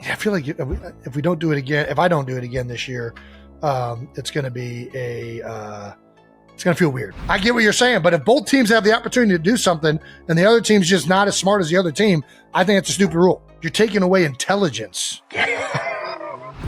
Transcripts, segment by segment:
I feel like if we don't do it again, if I don't do it again this year, it's going to be it's going to feel weird. I get what you're saying, but if both teams have the opportunity to do something and the other team's just not as smart as the other team, I think it's a stupid rule. You're taking away intelligence.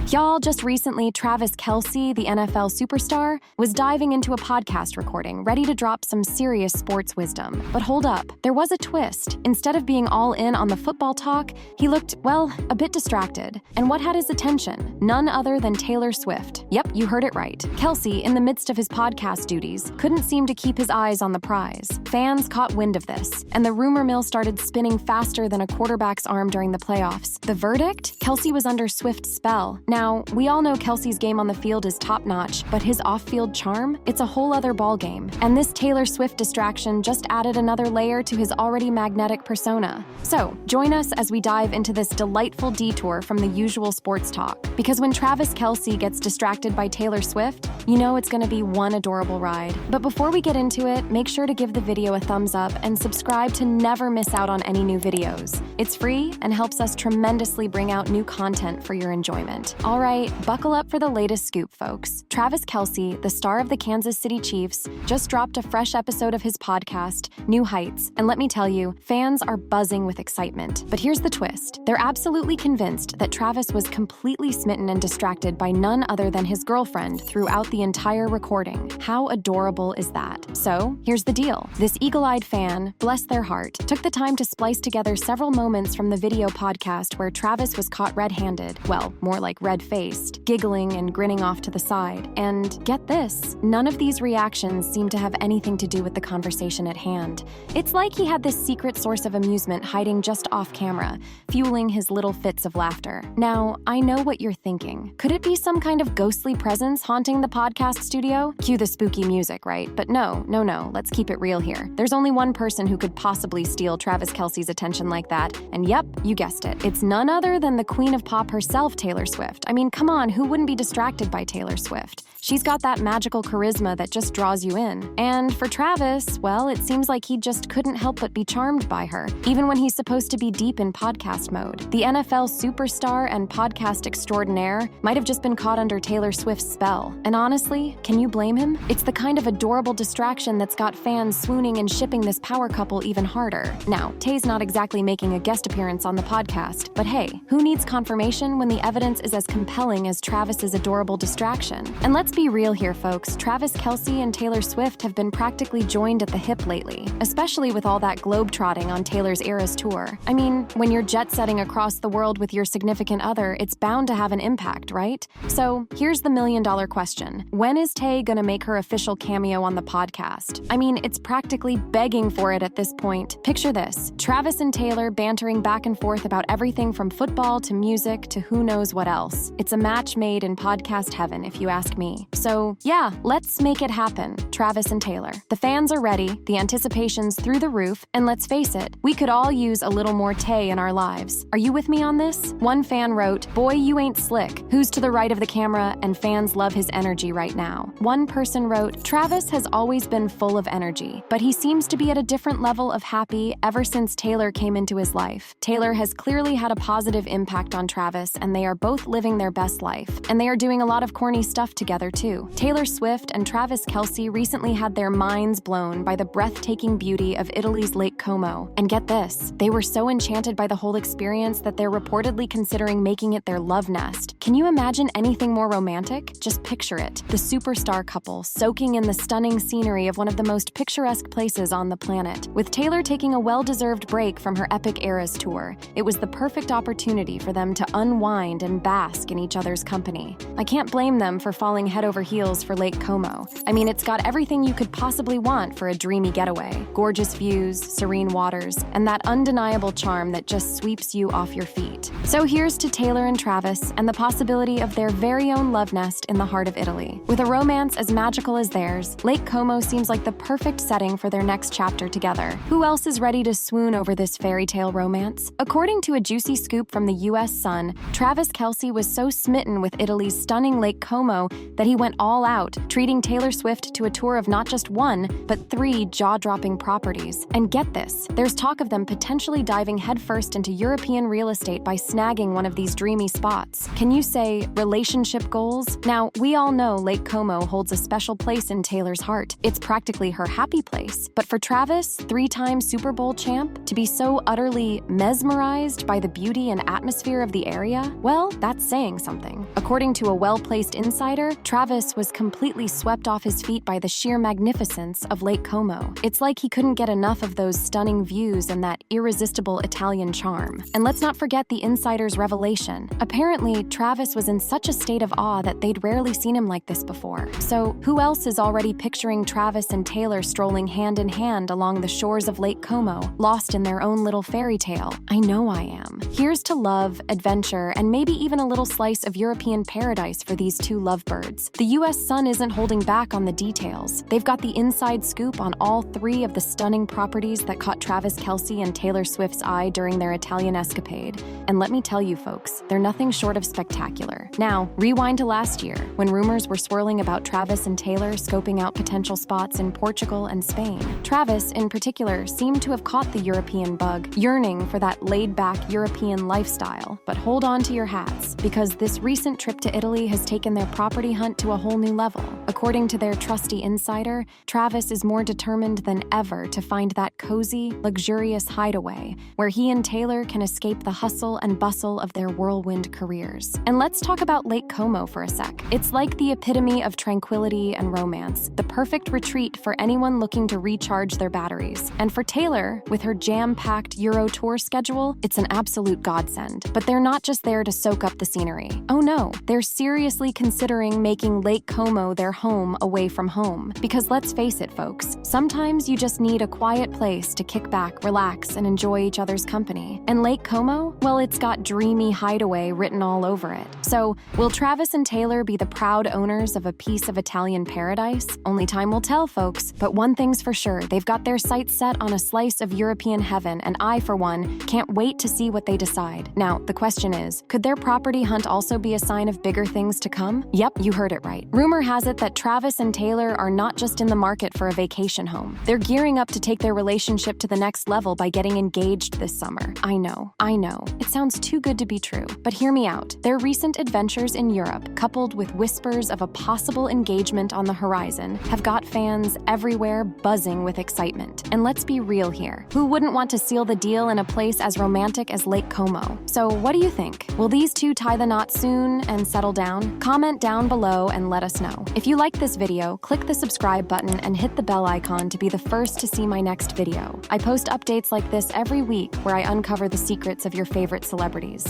Y'all, just recently, Travis Kelce, the NFL superstar, was diving into a podcast recording, ready to drop some serious sports wisdom. But hold up, there was a twist. Instead of being all in on the football talk, he looked, well, a bit distracted. And what had his attention? None other than Taylor Swift. Yep, you heard it right. Kelce, in the midst of his podcast duties, couldn't seem to keep his eyes on the prize. Fans caught wind of this, and the rumor mill started spinning faster than a quarterback's arm during the playoffs. The verdict? Kelce was under Swift's spell. Now, we all know Kelce's game on the field is top-notch, but his off-field charm? It's a whole other ballgame. And this Taylor Swift distraction just added another layer to his already magnetic persona. So, join us as we dive into this delightful detour from the usual sports talk. Because when Travis Kelce gets distracted by Taylor Swift, you know it's going to be one adorable ride. But before we get into it, make sure to give the video a thumbs up and subscribe to never miss out on any new videos. It's free and helps us tremendously bring out new content for your enjoyment. All right, buckle up for the latest scoop, folks. Travis Kelce, the star of the Kansas City Chiefs, just dropped a fresh episode of his podcast, New Heights, and let me tell you, fans are buzzing with excitement. But here's the twist. They're absolutely convinced that Travis was completely smitten and distracted by none other than his girlfriend throughout the entire recording. How adorable is that? So, here's the deal. This eagle-eyed fan, bless their heart, took the time to splice together several moments from the video podcast where Travis was caught red-handed, well, more like red-faced, giggling and grinning off to the side. And get this, none of these reactions seem to have anything to do with the conversation at hand. It's like he had this secret source of amusement hiding just off camera, fueling his little fits of laughter. Now, I know what you're thinking. Could it be some kind of ghostly presence haunting the podcast studio? Cue the spooky music, right? But no, let's keep it real here. There's only one person who could possibly steal Travis Kelce's attention like that, and yep, you guessed it. It's none other than the queen of pop herself, Taylor Swift. I mean, come on, who wouldn't be distracted by Taylor Swift? She's got that magical charisma that just draws you in. And for Travis, well, it seems like he just couldn't help but be charmed by her, even when he's supposed to be deep in podcast mode. The NFL superstar and podcast extraordinaire might have just been caught under Taylor Swift's spell. And honestly, can you blame him? It's the kind of adorable distraction that's got fans swooning and shipping this power couple even harder. Now, Tay's not exactly making a guest appearance on the podcast, but hey, who needs confirmation when the evidence is as compelling as Travis's adorable distraction? And let's be real here, folks. Travis Kelce and Taylor Swift have been practically joined at the hip lately, especially with all that globetrotting on Taylor's Eras tour. I mean, when you're jet-setting across the world with your significant other, it's bound to have an impact, right? So here's the million-dollar question. When is Tay gonna make her official cameo on the podcast? I mean, it's practically begging for it at this point. Picture this. Travis and Taylor bantering back and forth about everything from football to music to who knows what else. It's a match made in podcast heaven, if you ask me. So yeah, let's make it happen, Travis and Taylor. The fans are ready, the anticipation's through the roof, and let's face it, we could all use a little more Tay in our lives. Are you with me on this? One fan wrote, "Boy, you ain't slick. Who's to the right of the camera?" And fans love his energy right now. One person wrote, "Travis has always been full of energy, but he seems to be at a different level of happy ever since Taylor came into his life. Taylor has clearly had a positive impact on Travis, and they are both living their best life. And they are doing a lot of corny stuff together too." Taylor Swift and Travis Kelce recently had their minds blown by the breathtaking beauty of Italy's Lake Como. And get this, they were so enchanted by the whole experience that they're reportedly considering making it their love nest. Can you imagine anything more romantic? Just picture it. The superstar couple soaking in the stunning scenery of one of the most picturesque places on the planet. With Taylor taking a well-deserved break from her epic Eras tour, it was the perfect opportunity for them to unwind and bask in each other's company. I can't blame them for falling head over heels for Lake Como. I mean, it's got everything you could possibly want for a dreamy getaway. Gorgeous views, serene waters, and that undeniable charm that just sweeps you off your feet. So here's to Taylor and Travis and the possibility of their very own love nest in the heart of Italy. With a romance as magical as theirs, Lake Como seems like the perfect setting for their next chapter together. Who else is ready to swoon over this fairy tale romance? According to a juicy scoop from the U.S. Sun, Travis Kelce was was so smitten with Italy's stunning Lake Como that he went all out, treating Taylor Swift to a tour of not just one, but 3 jaw-dropping properties. And get this, there's talk of them potentially diving headfirst into European real estate by snagging one of these dreamy spots. Can you say relationship goals? Now, we all know Lake Como holds a special place in Taylor's heart. It's practically her happy place. But for Travis, 3-time Super Bowl champ, to be so utterly mesmerized by the beauty and atmosphere of the area, well, that's saying something. According to a well-placed insider, Travis was completely swept off his feet by the sheer magnificence of Lake Como. It's like he couldn't get enough of those stunning views and that irresistible Italian charm. And let's not forget the insider's revelation. Apparently, Travis was in such a state of awe that they'd rarely seen him like this before. So, who else is already picturing Travis and Taylor strolling hand in hand along the shores of Lake Como, lost in their own little fairy tale? I know I am. Here's to love, adventure, and maybe even a little slice of European paradise for these 2 lovebirds. The US Sun isn't holding back on the details. They've got the inside scoop on all 3 of the stunning properties that caught Travis Kelce and Taylor Swift's eye during their Italian escapade. And let me tell you folks, they're nothing short of spectacular. Now, rewind to last year, when rumors were swirling about Travis and Taylor scoping out potential spots in Portugal and Spain. Travis, in particular, seemed to have caught the European bug, yearning for that laid-back European lifestyle. But hold on to your hats, because this recent trip to Italy has taken their property hunt to a whole new level. According to their trusty insider, Travis is more determined than ever to find that cozy, luxurious hideaway where he and Taylor can escape the hustle and bustle of their whirlwind careers. And let's talk about Lake Como for a sec. It's like the epitome of tranquility and romance, the perfect retreat for anyone looking to recharge their batteries. And for Taylor, with her jam-packed Euro tour schedule, it's an absolute godsend. But they're not just there to soak up the scenery. Oh no, they're seriously considering making Lake Como their home away from home. Because let's face it, folks, sometimes you just need a quiet place to kick back, relax, and enjoy each other's company. And Lake Como, well, it's got dreamy hideaway written all over it. So, will Travis and Taylor be the proud owners of a piece of Italian paradise? Only time will tell, folks. But one thing's for sure, they've got their sights set on a slice of European heaven, and I, for one, can't wait to see what they decide. Now, the question is, could their property hunt also be a sign of bigger things to come? Yep, you heard it right. Rumor has it that Travis and Taylor are not just in the market for a vacation home. They're gearing up to take their relationship to the next level by getting engaged this summer. I know. It sounds too good to be true. But hear me out. Their recent adventures in Europe, coupled with whispers of a possible engagement on the horizon, have got fans everywhere buzzing with excitement. And let's be real here. Who wouldn't want to seal the deal in a place as romantic as Lake Como? So what do you think? Will these 2 tie the knot soon and settle down? Comment down below and let us know. If you like this video, click the subscribe button and hit the bell icon to be the first to see my next video. I post updates like this every week where I uncover the secrets of your favorite celebrities.